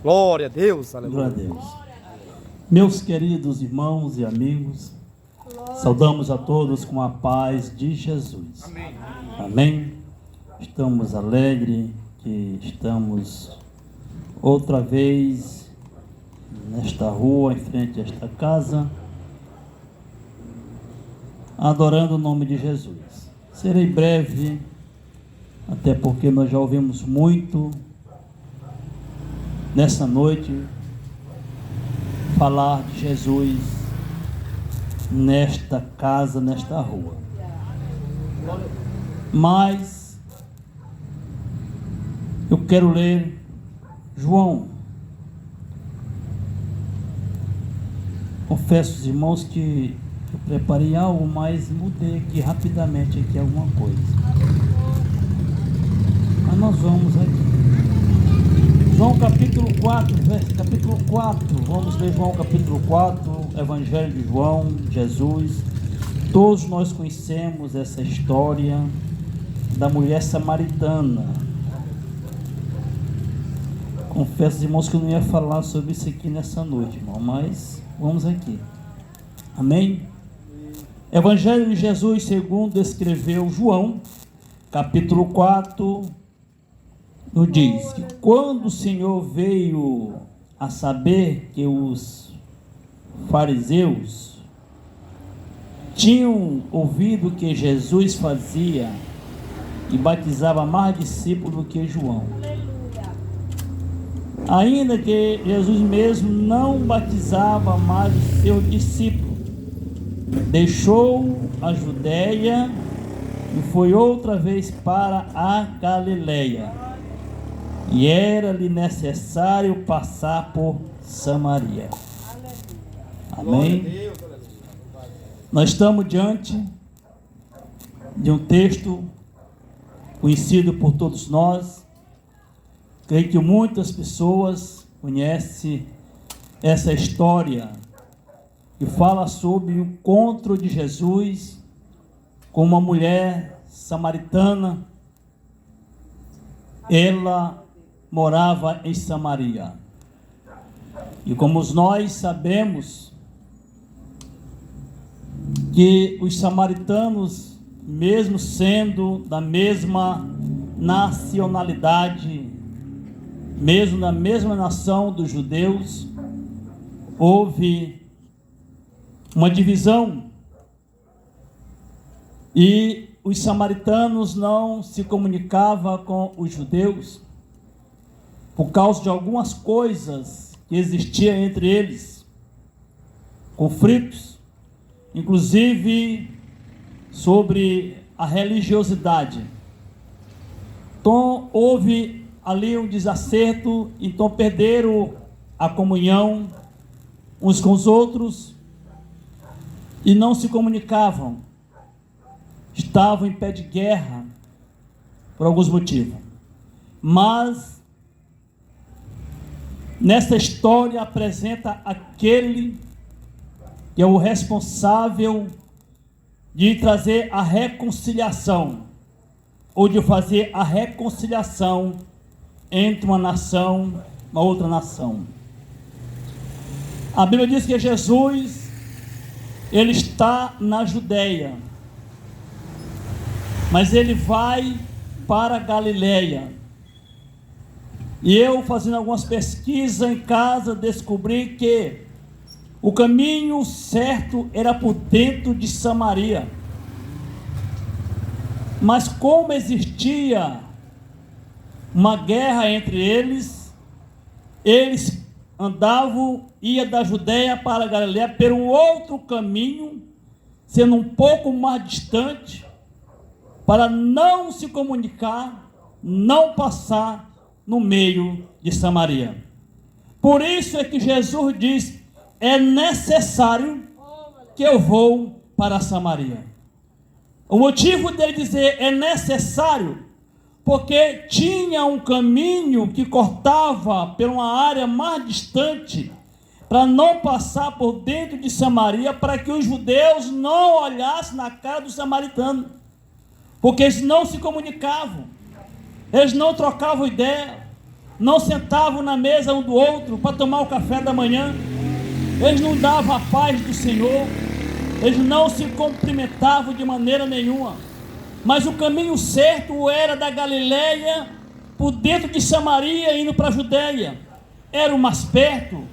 Glória a Deus, Glória a aleluia. Deus. Meus queridos irmãos e amigos, saudamos a todos com a paz de Jesus. Amém. Amém. Estamos alegres que estamos outra vez nesta rua, em frente a esta casa, adorando o nome de Jesus. Serei breve, até porque nós já ouvimos muito nessa noite falar de Jesus nesta casa, nesta rua. Mas eu quero ler João. Confesso aos irmãos que eu preparei algo, mas mudei aqui rapidamente alguma coisa. Mas nós vamos aqui. João capítulo 4, capítulo 4. Vamos ler João capítulo 4, Evangelho de João, Jesus. Todos nós conhecemos essa história da mulher samaritana. Confesso, irmãos, que eu não ia falar sobre isso aqui nessa noite, irmão, mas vamos aqui. Amém? Evangelho de Jesus segundo escreveu João, capítulo 4, nos diz que quando o Senhor veio a saber que os fariseus tinham ouvido que Jesus fazia e batizava mais discípulos do que João, ainda que Jesus mesmo não batizava mais os seus discípulos, deixou a Judéia e foi outra vez para a Galileia, e era-lhe necessário passar por Samaria. Amém? Nós estamos diante de um texto conhecido por todos nós. Creio que muitas pessoas conhecem essa história que fala sobre o encontro de Jesus com uma mulher samaritana. Ela morava em Samaria. E como nós sabemos que os samaritanos, mesmo sendo da mesma nacionalidade, mesmo na mesma nação dos judeus, houve uma divisão e os samaritanos não se comunicavam com os judeus por causa de algumas coisas que existiam entre eles, conflitos, inclusive sobre a religiosidade. Então houve ali um desacerto, então perderam a comunhão uns com os outros e não se comunicavam, estavam em pé de guerra por alguns motivos. Mas nessa história apresenta aquele que é o responsável de trazer a reconciliação, ou de fazer a reconciliação entre uma nação e uma outra nação. A Bíblia diz que Jesus, ele está na Judéia, mas ele vai para a Galileia. E eu, fazendo algumas pesquisas em casa, descobri que o caminho certo era por dentro de Samaria. Mas como existia uma guerra entre eles, eles andavam, ia da Judéia para a Galileia por um outro caminho, sendo um pouco mais distante, para não se comunicar, não passar no meio de Samaria. Por isso é que Jesus diz: é necessário que eu vou para Samaria. O motivo dele dizer é necessário, porque tinha um caminho que cortava por uma área mais distante, para não passar por dentro de Samaria, para que os judeus não olhassem na cara do samaritano, porque eles não se comunicavam, eles não trocavam ideia, não sentavam na mesa um do outro para tomar o café da manhã, eles não davam a paz do Senhor, eles não se cumprimentavam de maneira nenhuma. Mas o caminho certo era da Galileia, por dentro de Samaria, indo para a Judéia. Era o mais perto,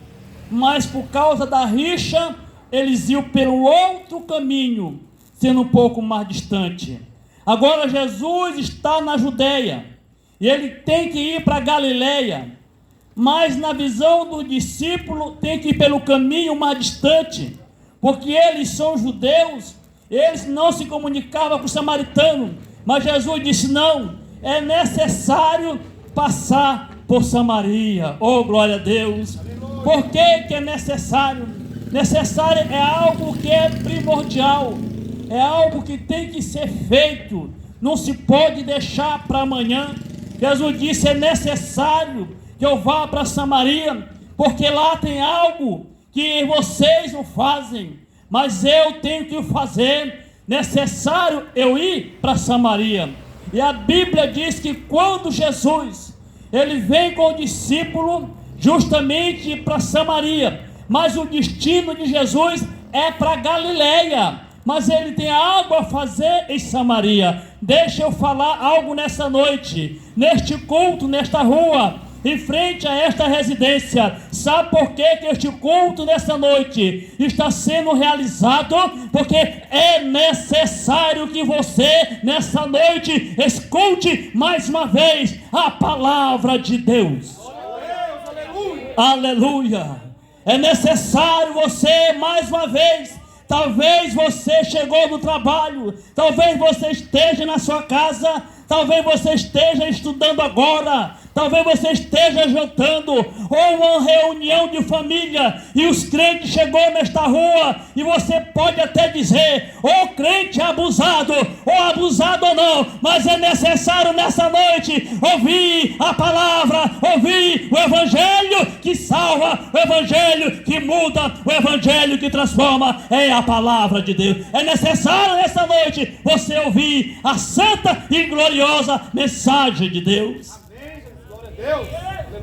mas por causa da rixa, eles iam pelo outro caminho, sendo um pouco mais distante. Agora Jesus está na Judéia, e ele tem que ir para a Galileia, mas na visão do discípulo tem que ir pelo caminho mais distante, porque eles são judeus, eles não se comunicavam com o samaritano, mas Jesus disse: não, é necessário passar por Samaria. Oh, glória a Deus! Por que é necessário? Necessário é algo que é primordial, é algo que tem que ser feito, não se pode deixar para amanhã. Jesus disse: é necessário que eu vá para Samaria, porque lá tem algo que vocês não fazem, mas eu tenho que fazer. Necessário eu ir para Samaria. E a Bíblia diz que quando Jesus ele vem com o discípulo justamente para Samaria, mas o destino de Jesus é para Galileia, mas ele tem algo a fazer em Samaria. Deixa eu falar algo nessa noite, neste culto, nesta rua, em frente a esta residência. Sabe por que este culto nessa noite está sendo realizado? Porque é necessário que você nessa noite escute mais uma vez a palavra de Deus. Aleluia! É necessário você mais uma vez. Talvez você chegou no trabalho, talvez você esteja na sua casa, talvez você esteja estudando agora, talvez você esteja jantando, ou uma reunião de família, e os crentes chegou nesta rua, e você pode até dizer: ou crente abusado, ou abusado ou não, mas é necessário nessa noite ouvir a palavra, ouvir o evangelho que salva, o evangelho que muda, o evangelho que transforma. É a palavra de Deus. É necessário nessa noite você ouvir a santa e gloriosa mensagem de Deus.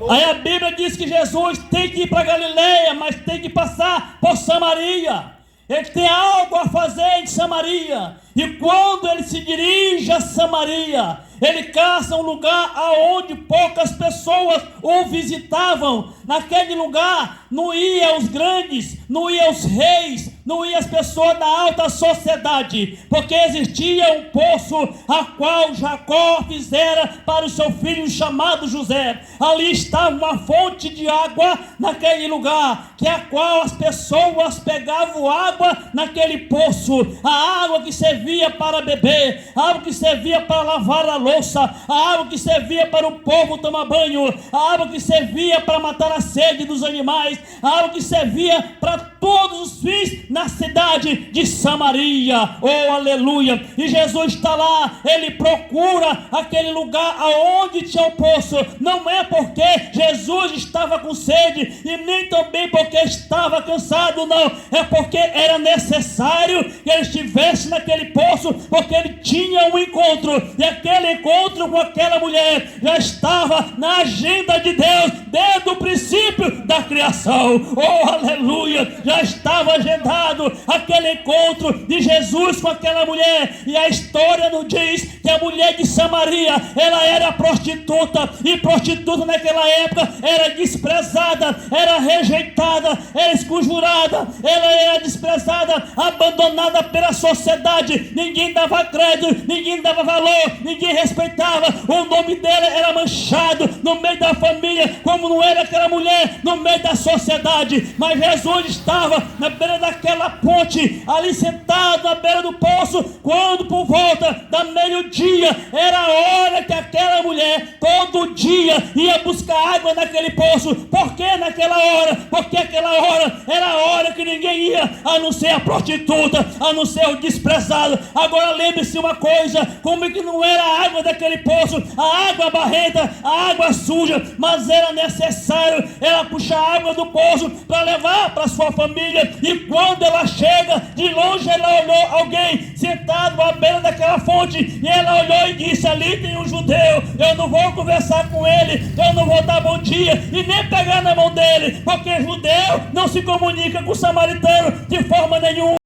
Aí a Bíblia diz que Jesus tem que ir para Galileia, mas tem que passar por Samaria. Ele tem algo a fazer em Samaria. E quando ele se dirige a Samaria, ele caça um lugar aonde poucas pessoas o visitavam. Naquele lugar não ia os grandes, não ia os reis, não ia as pessoas da alta sociedade, porque existia um poço a qual Jacó fizera para o seu filho chamado José. Ali estava uma fonte de água naquele lugar, que a qual as pessoas pegavam água naquele poço, a água que servia para beber, a água que servia para lavar a louça, a água que servia para o povo tomar banho, a água que servia para matar a sede dos animais, a água que servia para todos os fins na cidade de Samaria. Oh, aleluia! E Jesus está lá, ele procura aquele lugar aonde tinha o poço. Não é porque Jesus estava com sede, e nem também porque estava cansado, não. É porque era necessário que ele estivesse naquele poço, porque ele tinha um encontro, e aquele encontro com aquela mulher já estava na agenda de Deus desde o princípio da criação. Oh, aleluia! Já estava agendado aquele encontro de Jesus com aquela mulher. E a história nos diz que a mulher de Samaria, ela era prostituta, e prostituta naquela época era desprezada, era rejeitada, era esconjurada, ela era desprezada, abandonada pela sociedade. Ninguém dava crédito, ninguém dava valor, ninguém respeitava. O nome dela era manchado no meio da família, como não era aquela mulher no meio da sociedade. Mas Jesus estava na beira daquela ponte, ali sentado na beira do poço, quando por volta da meio-dia era a hora que aquela mulher todo dia ia buscar água naquele poço. Por que naquela hora? Porque aquela hora era a hora que ninguém ia, a não ser a prostituta, a não ser o desprezado. Agora lembre-se uma coisa, como que não era a água daquele poço, a água barrenta, a água suja, mas era necessário ela puxar puxa a água do poço para levar para sua família. E quando ela chega, de longe ela olhou alguém sentado à beira daquela fonte, e ela olhou e disse: ali tem um judeu, eu não vou conversar com ele, eu não vou dar bom dia e nem pegar na mão dele, porque judeu não se comunica com o samaritano de forma nenhuma.